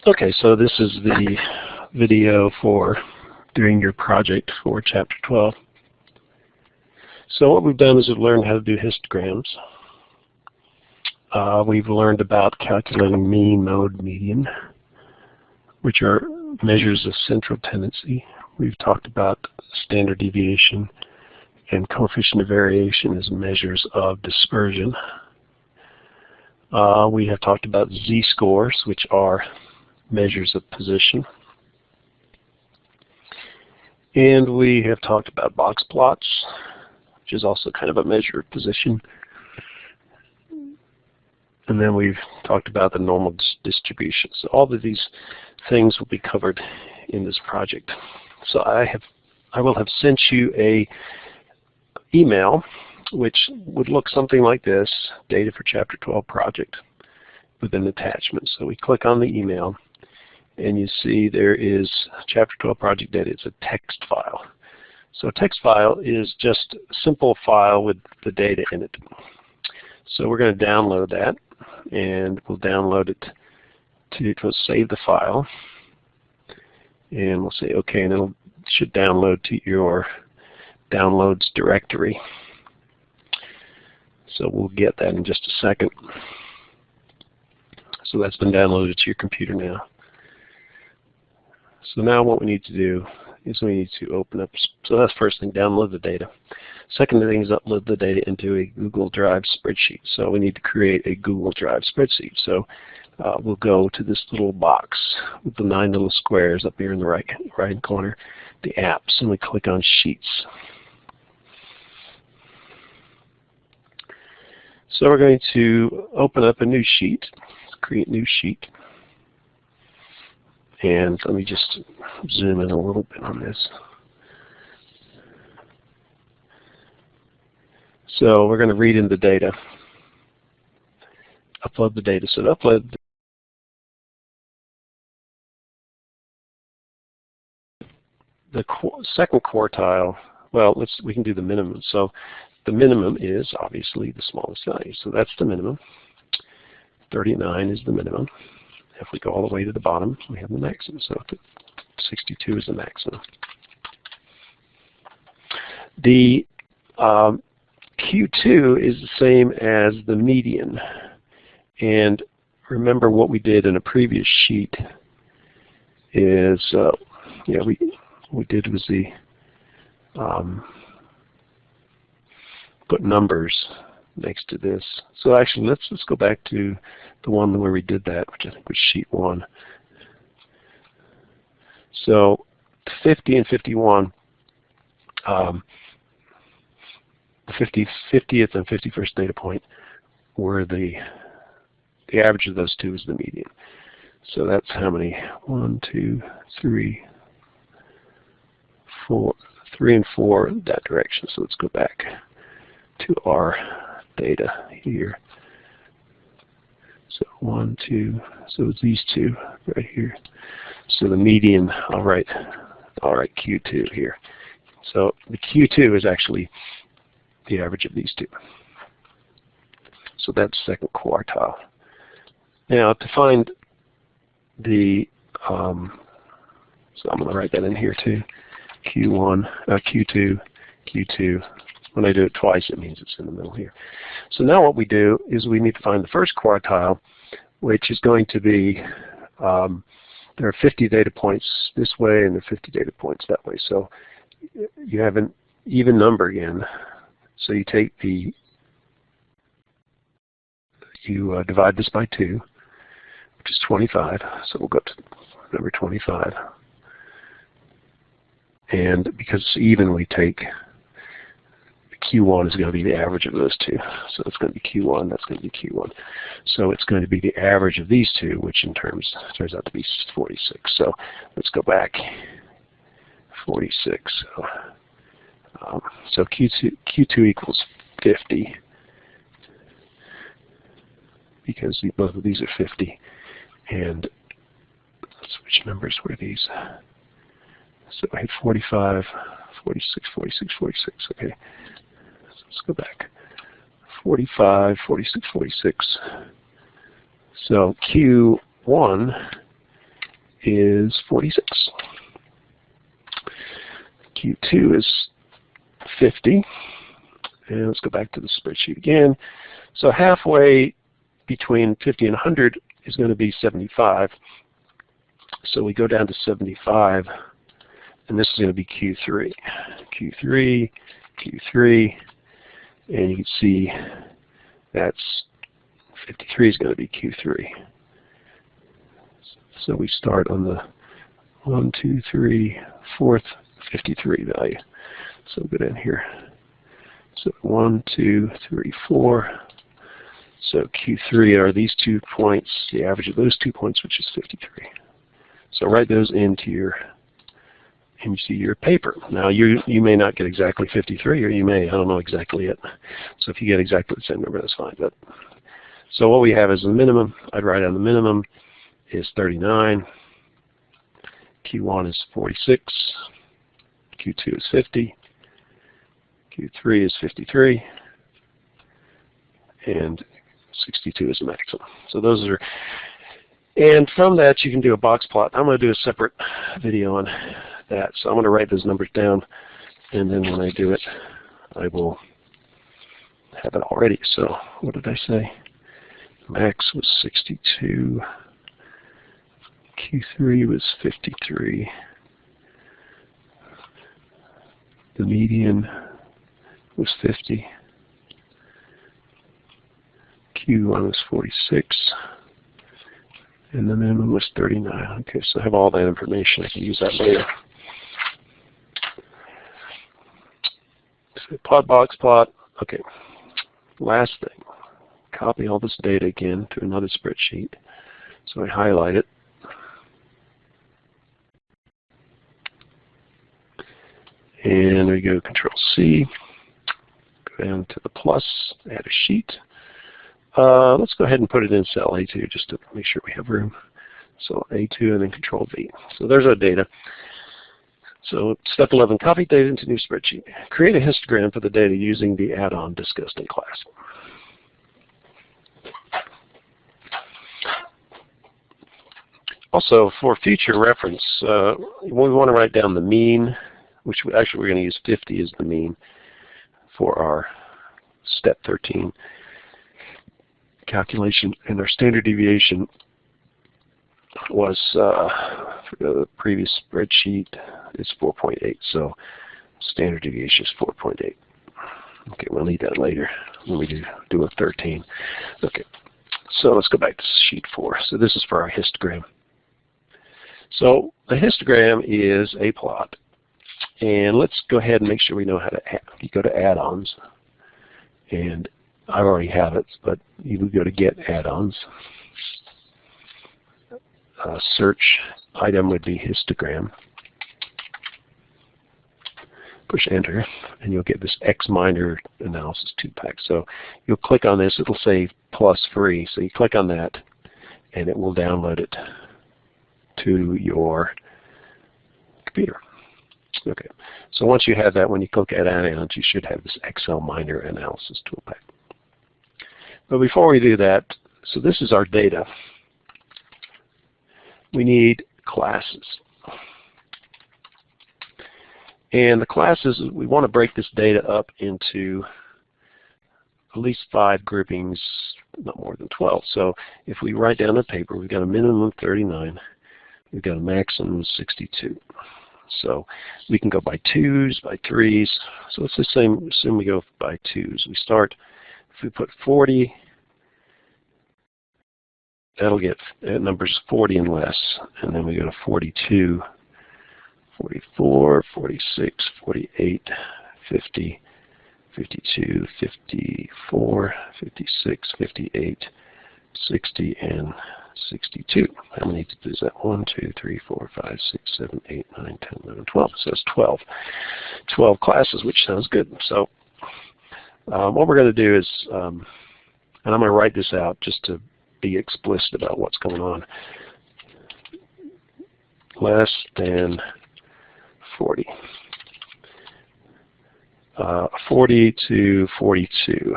Okay, so this is the video for doing your project for Chapter 12. So what we've done is we've learned how to do histograms. We've learned about calculating mean, mode, median, which are measures of central tendency. We've talked about standard deviation and coefficient of variation as measures of dispersion. We have talked about z-scores, which are measures of position. And we have talked about box plots, which is also kind of a measure of position. And then we've talked about the normal distribution. So all of these things will be covered in this project. So I will have sent you a email which would look something like this, data for Chapter 12 project, with an attachment. So we click on the email and you see there is Chapter 12 project data. It's a text file. So a text file is just a simple file with the data in it. So we're going to download that, and we'll download it to save the file, and we'll say OK, and it should download to your downloads directory. So we'll get that in just a second. So that's been downloaded to your computer now. So now what we need to do is we need to open up, so that's the first thing, download the data. Second thing is upload the data into a Google Drive spreadsheet. So we need to create a Google Drive spreadsheet. So we'll go to this little box with the 9 little squares up here in the right corner, the apps, and we click on Sheets. So we're going to open up a new sheet, create new sheet. And let me just zoom in a little bit on this. So we're going to read in the data, upload the data. So to upload the second quartile, well, we can do the minimum. So the minimum is obviously the smallest value. So that's the minimum. 39 is the minimum. If we go all the way to the bottom, we have the maximum. So 62 is the maximum. The Q2 is the same as the median. And remember what we did in a previous sheet is, we did was the put numbers next to this. So actually, let's go back to the one where we did that, which I think was sheet 1. So 50 and 51, the 50th and 51st data point were the average of those two is the median. So that's how many? 1, 2, 3, 4, 3 and 4 in that direction. So let's go back to our data here. So 1, 2, so it's these two right here. So the median, I'll write Q2 here. So the Q2 is actually the average of these two. So that's second quartile. Now to find the, so I'm going to write that in here too. Q1, Q2, Q2. When I do it twice, it means it's in the middle here. So now what we do is we need to find the first quartile, which is going to be, there are 50 data points this way and there are 50 data points that way. So you have an even number again. So you take you divide this by 2, which is 25. So we'll go to number 25. And because it's even, we take Q1 is going to be the average of those two. So it's going to be Q1, that's going to be Q1. So it's going to be the average of these two, which in turns out to be 46. So let's go back. 46. So Q2 equals 50 because both of these are 50. And which numbers were these? So I had 45, 46, 46, 46. Okay. Let's go back. 45, 46, 46. So Q1 is 46. Q2 is 50. And let's go back to the spreadsheet again. So halfway between 50 and 100 is going to be 75. So we go down to 75, and this is going to be Q3. Q3, Q3, and you can see that's 53 is going to be Q3. So we start on the 1, 2, 3, 4th, 53 value. So we'll go down here. So 1, 2, 3, 4. So Q3 are these 2 points, the average of those 2 points, which is 53. So write those into your paper. Now you may not get exactly 53, or you may, I don't know exactly yet. So if you get exactly the same number, that's fine. But so what we have is the minimum. I'd write down the minimum is 39. Q1 is 46. Q2 is 50. Q3 is 53. And 62 is the maximum. So those are, and from that you can do a box plot. I'm going to do a separate video on that. So I'm going to write those numbers down, and then when I do it, I will have it all ready. So what did I say? Max was 62. Q3 was 53. The median was 50. Q1 was 46. And the minimum was 39. Okay, so I have all that information. I can use that later. So plot, box plot. Okay, last thing. Copy all this data again to another spreadsheet. So I highlight it. And we go Control C. Go down to the plus, add a sheet. Let's go ahead and put it in cell A2 just to make sure we have room. So A2 and then Control V. So there's our data. So step 11, copy data into new spreadsheet. Create a histogram for the data using the add-on discussed in class. Also, for future reference, we want to write down the mean, which actually we're going to use 50 as the mean for our step 13 calculation, and our standard deviation was for the previous spreadsheet is 4.8. So standard deviation is 4.8. Okay, we'll need that later when we do a 13. Okay, so let's go back to sheet 4. So this is for our histogram. So a histogram is a plot, and let's go ahead and make sure we know how to add. You go to add-ons, and I already have it, but you would go to Get Add-ons. Search item would be histogram. Push Enter, and you'll get this X minor analysis 2-pack. So you'll click on this. It'll say plus free. So you click on that, and it will download it to your computer. Okay. So once you have that, when you click Add Add-ons, you should have this Excel minor analysis toolpack. But before we do that, so this is our data. We need classes. And the classes, we want to break this data up into at least 5 groupings, not more than 12. So if we write down the paper, we've got a minimum of 39. We've got a maximum of 62. So we can go by 2s, by 3s. So let's just assume we go by 2s. We start, if we put 40, that'll get numbers 40 and less. And then we go to 42, 44, 46, 48, 50, 52, 54, 56, 58, 60, and 62. How many is that? 1, 2, 3, 4, 5, 6, 7, 8, 9, 10, 11, 12. So it's 12. 12 classes, which sounds good. So what we're going to do is, and I'm going to write this out just to be explicit about what's going on. Less than 40. 40 to 42.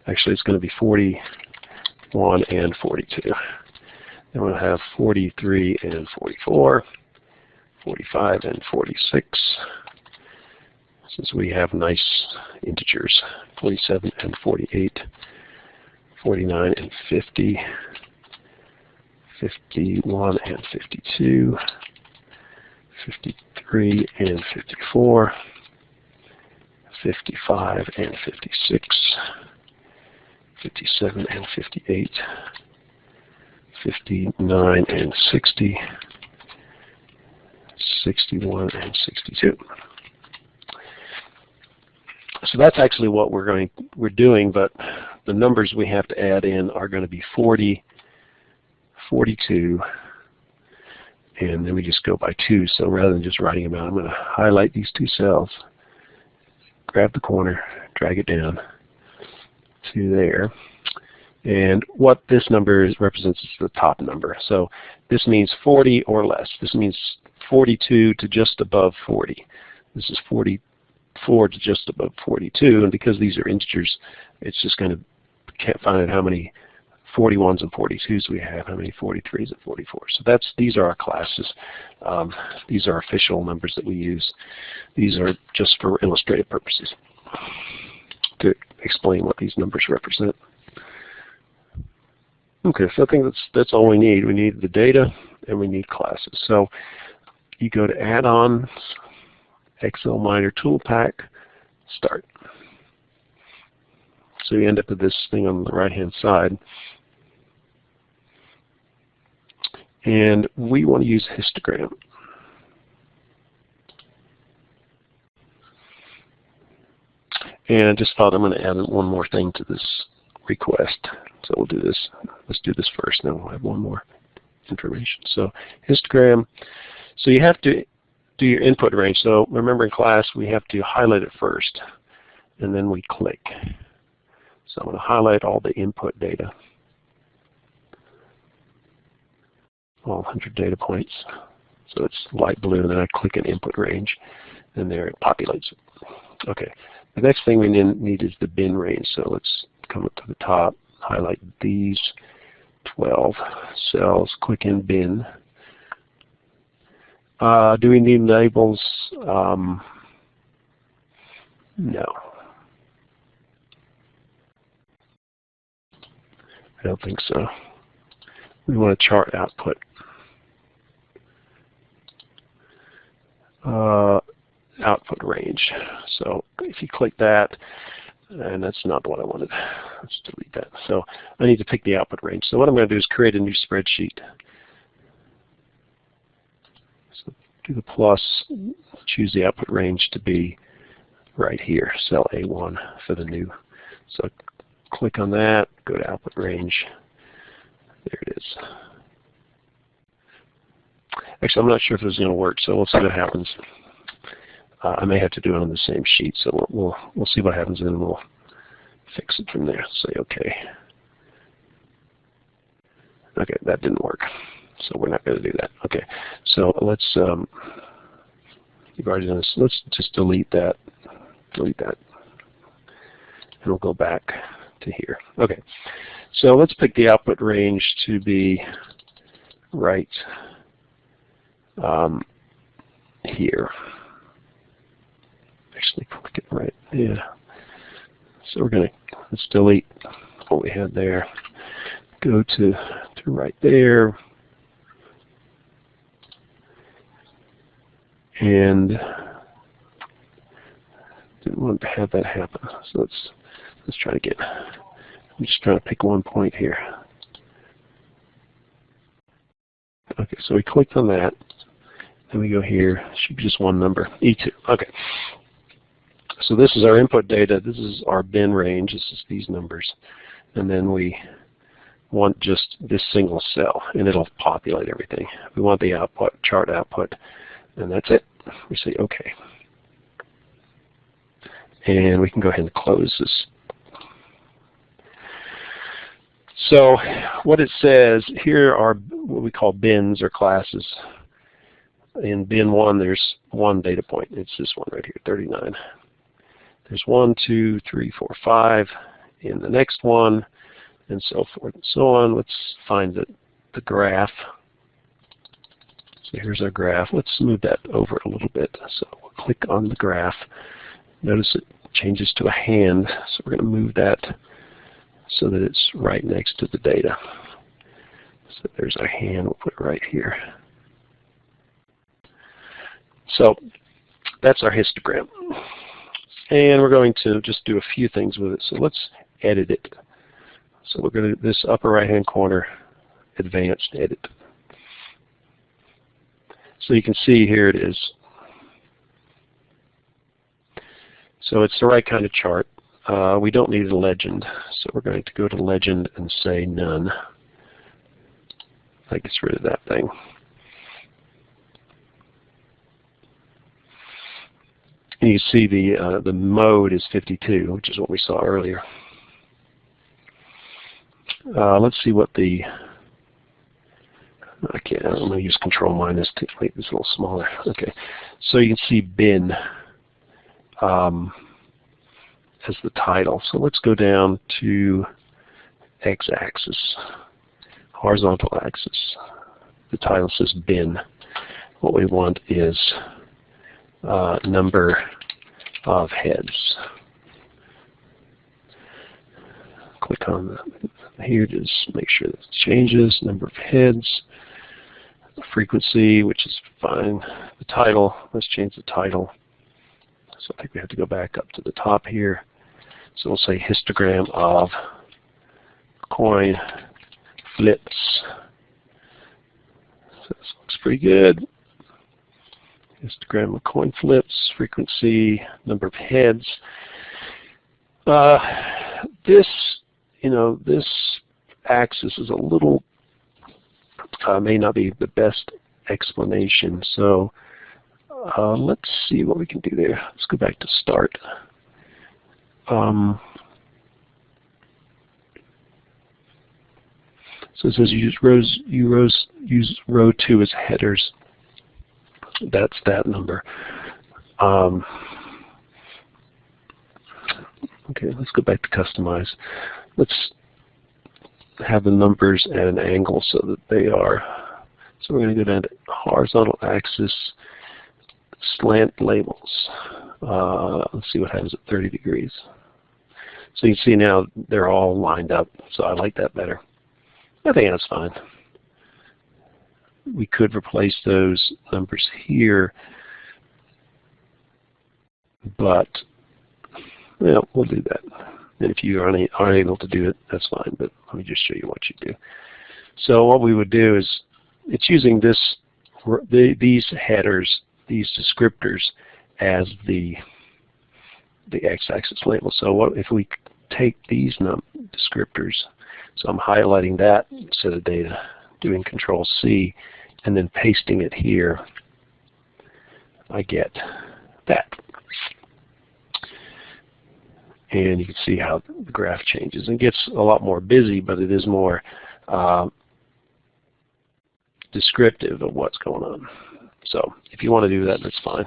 Actually, it's going to be 41 and 42. Then we'll have 43 and 44, 45 and 46. Since we have nice integers, 47 and 48, 49 and 50, 51 and 52, 53 and 54, 55 and 56, 57 and 58, 59 and 60, 61 and 62. So that's actually what we're doing, but the numbers we have to add in are going to be 40, 42, and then we just go by 2. So rather than just writing them out, I'm going to highlight these 2 cells, grab the corner, drag it down to there. And what this number represents is the top number. So this means 40 or less. This means 42 to just above 40. This is 44 to just above 42, and because these are integers, it's just going to can't find out how many 41s and 42s we have, how many 43s and 44s. So these are our classes. These are official numbers that we use. These are just for illustrative purposes to explain what these numbers represent. Okay, so I think that's all we need. We need the data and we need classes. So you go to Add-ons, Excel Miner Tool Pack, Start. So you end up with this thing on the right-hand side. And we want to use histogram. And I just thought I'm going to add one more thing to this request. So we'll do this. Let's do this first, then we'll have one more information. So histogram. So you have to do your input range. So remember in class we have to highlight it first, and then we click. So I'm going to highlight all the input data, all 100 data points. So it's light blue, and then I click an input range, and there it populates it. Okay. The next thing we need is the bin range. So let's come up to the top, highlight these 12 cells, click in bin. Do we need labels? No. I don't think so. We want a chart output. Output range. So if you click that, and that's not what I wanted. Let's delete that. So I need to pick the output range. So what I'm going to do is create a new spreadsheet. So do the plus, choose the output range to be right here, cell A1 for the new. So click on that, go to output range. There it is. Actually, I'm not sure if this is going to work, so we'll see what happens. I may have to do it on the same sheet, so we'll see what happens, and then we'll fix it from there. Say OK. Okay, that didn't work, so we're not going to do that. Okay, so let's. You've already done this. Let's just delete that. Delete that, and we'll go back to here. Okay, so let's pick the output range to be right here. Actually, click it right. Yeah. So let's delete what we had there. Go to right there, and didn't want to have that happen. So let's try again. I'm just trying to pick one point here. Okay, so we clicked on that. Then we go here. It should be just one number, E2. Okay. So this is our input data. This is our bin range. This is these numbers. And then we want just this single cell, and it'll populate everything. We want the output, chart output, and that's it. We say OK. And we can go ahead and close this. So what it says, here are what we call bins or classes. In bin 1, there's one data point. It's this one right here, 39. There's 1, 2, 3, 4, 5 in the next one, and so forth and so on. Let's find the graph. So here's our graph. Let's move that over a little bit. So we'll click on the graph. Notice it changes to a hand. So we're going to move that so that it's right next to the data. So there's our hand. We'll put it right here. So that's our histogram. And we're going to just do a few things with it. So let's edit it. So we're going to, this upper right hand corner, advanced edit. So you can see here it is. So it's the right kind of chart. We don't need a legend. So we're going to go to legend and say none. That gets rid of that thing. And you see the mode is 52, which is what we saw earlier. Let's see what the, I'm going to use Control minus to make this a little smaller. Okay, so you can see bin as the title. So let's go down to x-axis, horizontal axis. The title says bin. What we want is number of heads. Click on here to make sure that it changes. Number of heads. Frequency, which is fine. The title, let's change the title. So I think we have to go back up to the top here. So we'll say histogram of coin flips. So this looks pretty good. Histogram of coin flips, frequency, number of heads. This axis is a little, may not be the best explanation. So let's see what we can do there. Let's go back to start. So it says use row 2 as headers. That's that number. Okay, let's go back to customize. Let's have the numbers at an angle so that they are. So we're going to go down to horizontal axis, slant labels. Let's see what happens at 30 degrees. So you can see now they're all lined up. So I like that better. I think that's fine. We could replace those numbers here, but well, we'll do that. And if you are unable to do it, that's fine, but let me just show you what you do. So what we would do is, it's using these headers, these descriptors as the x-axis label. So what if we take these descriptors, so I'm highlighting that set of data, doing Control C, and then pasting it here, I get that. And you can see how the graph changes. It gets a lot more busy, but it is more descriptive of what's going on. So if you want to do that, that's fine.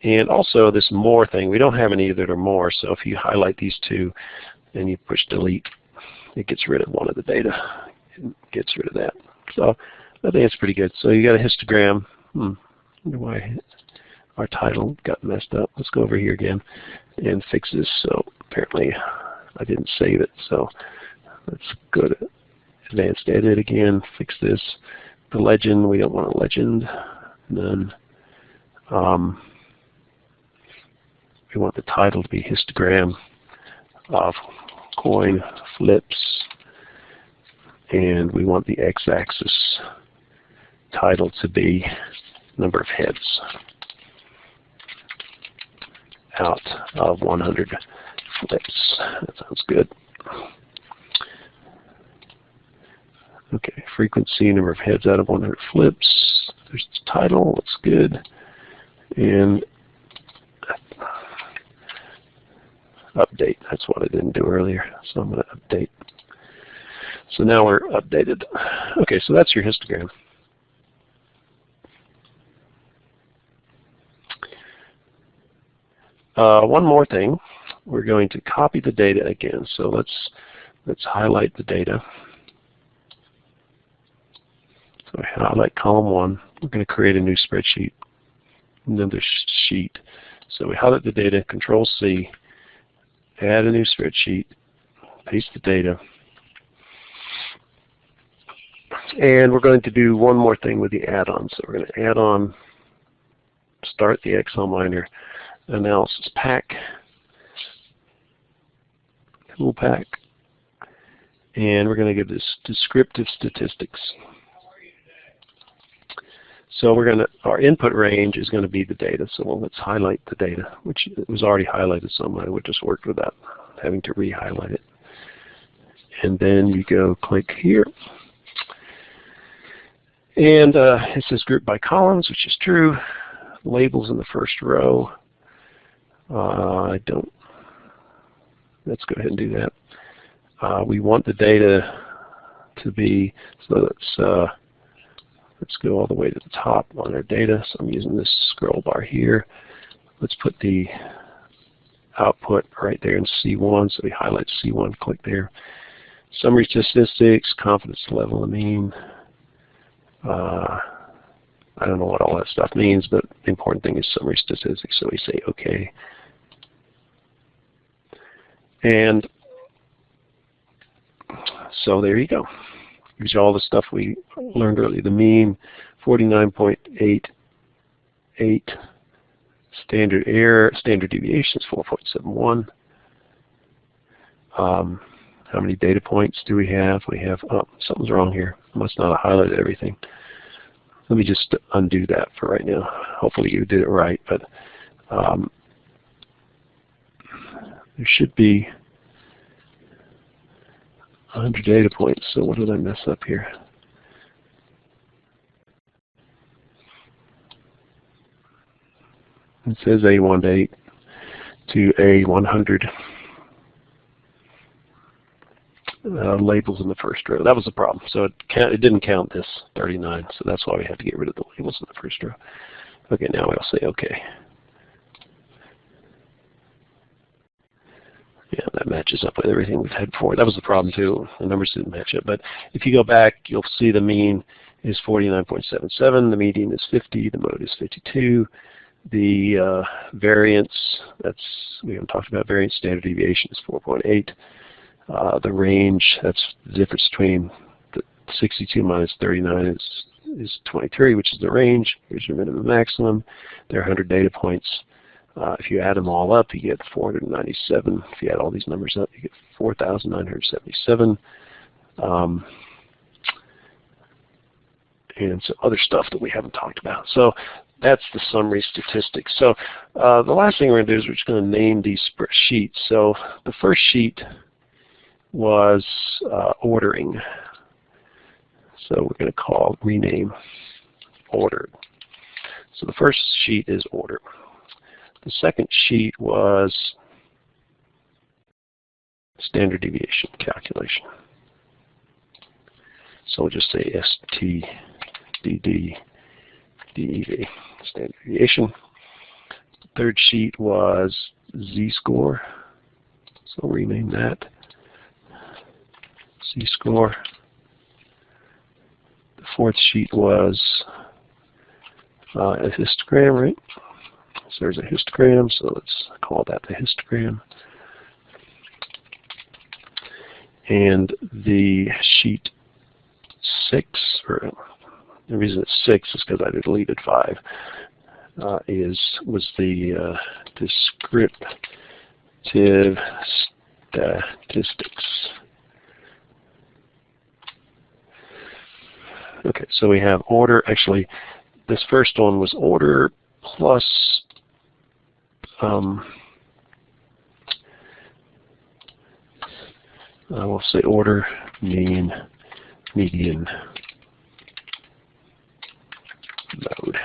And also this more thing, we don't have any that are more, so if you highlight these two and you push delete, it gets rid of one of the data. It gets rid of that. So I think it's pretty good. So you got a histogram. I wonder why our title got messed up. Let's go over here again and fix this. So apparently I didn't save it. So let's go to advanced edit again, fix this. The legend, we don't want a legend. None. We want the title to be histogram of coin flips, and we want the x-axis title to be number of heads out of 100 flips. That sounds good. Okay, frequency, number of heads out of 100 flips. There's the title, looks good. And update, that's what I didn't do earlier, so I'm going to update. So now we're updated. Okay, so that's your histogram. One more thing, we're going to copy the data again. So let's let's highlight the data. So I highlight column 1. We're going to create a new spreadsheet, another sheet. So we highlight the data, Control C, add a new spreadsheet, paste the data. And we're going to do one more thing with the add-on. So we're going to add on, start the Excel Miner Analysis Pack, Tool Pack, and we're going to give this descriptive statistics. So we're going to, our input range is going to be the data. So let's highlight the data, which was already highlighted, so I would just work with that, having to re-highlight it. And then you go click here. And it says group by columns, which is true. Labels in the first row. Let's go ahead and do that. We want the data to be, so let's go all the way to the top on our data. So I'm using this scroll bar here. Let's put the output right there in C1. So we highlight C1, click there. Summary statistics, confidence level and mean. I don't know what all that stuff means, but the important thing is summary statistics, so we say OK. And so there you go. Here's all the stuff we learned earlier. The mean, 49.88. Standard error, standard deviation is 4.71. How many data points do we have? We have, oh, something's wrong here. Must not have highlighted everything. Let me just undo that for right now. Hopefully you did it right, but there should be 100 data points. So what did I mess up here? It says A1 to A100. Labels in the first row. That was the problem. So it didn't count this 39, so that's why we had to get rid of the labels in the first row. Okay, now I'll say OK. Yeah, that matches up with everything we've had before. That was the problem too. The numbers didn't match up. But if you go back, you'll see the mean is 49.77, the median is 50, the mode is 52. The variance, we haven't talked about variance, standard deviation is 4.8. The range, that's the difference between the 62 minus 39 is 23, which is the range. Here's your minimum maximum. There are 100 data points. If you add them all up, you get 497. If you add all these numbers up, you get 4,977. And some other stuff that we haven't talked about. So that's the summary statistics. So the last thing we're going to do is we're just going to name these sheets. So the first sheet was ordering. So we're going to rename ordered. So the first sheet is order. The second sheet was standard deviation calculation. So we'll just say STDD DEV, standard deviation. The third sheet was Z-score. So we'll rename that Z-score. The fourth sheet was a histogram, right? So there's a histogram, so let's call that the histogram. And the sheet 6, or the reason it's 6 is because I deleted 5, was the descriptive statistics. Okay, so we have order. Actually, this first one was order plus I will say order, mean, median, mode.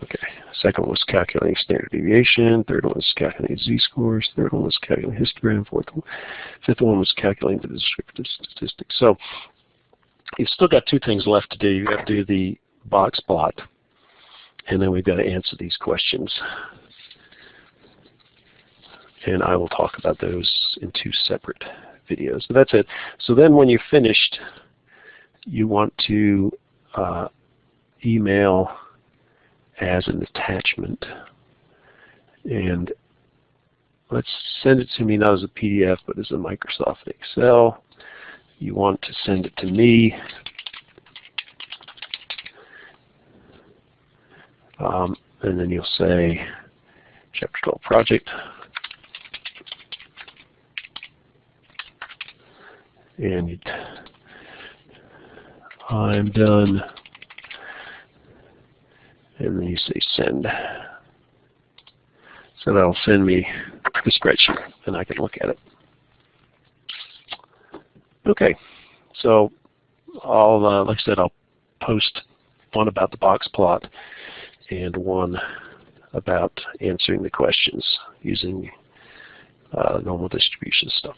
Okay, second one was calculating standard deviation, third one was calculating z-scores, third one was calculating histogram, fifth one was calculating the descriptive statistics. So you've still got two things left to do. You have to do the box plot, and then we've got to answer these questions. And I will talk about those in two separate videos. So that's it. So then when you're finished, you want to email as an attachment. And let's send it to me not as a PDF, but as a Microsoft Excel. You want to send it to me. And then you'll say Chapter 12 project. And I'm done. And then you say send. So that'll send me the spreadsheet, and I can look at it. Okay, so like I said, I'll post one about the box plot and one about answering the questions using normal distribution stuff.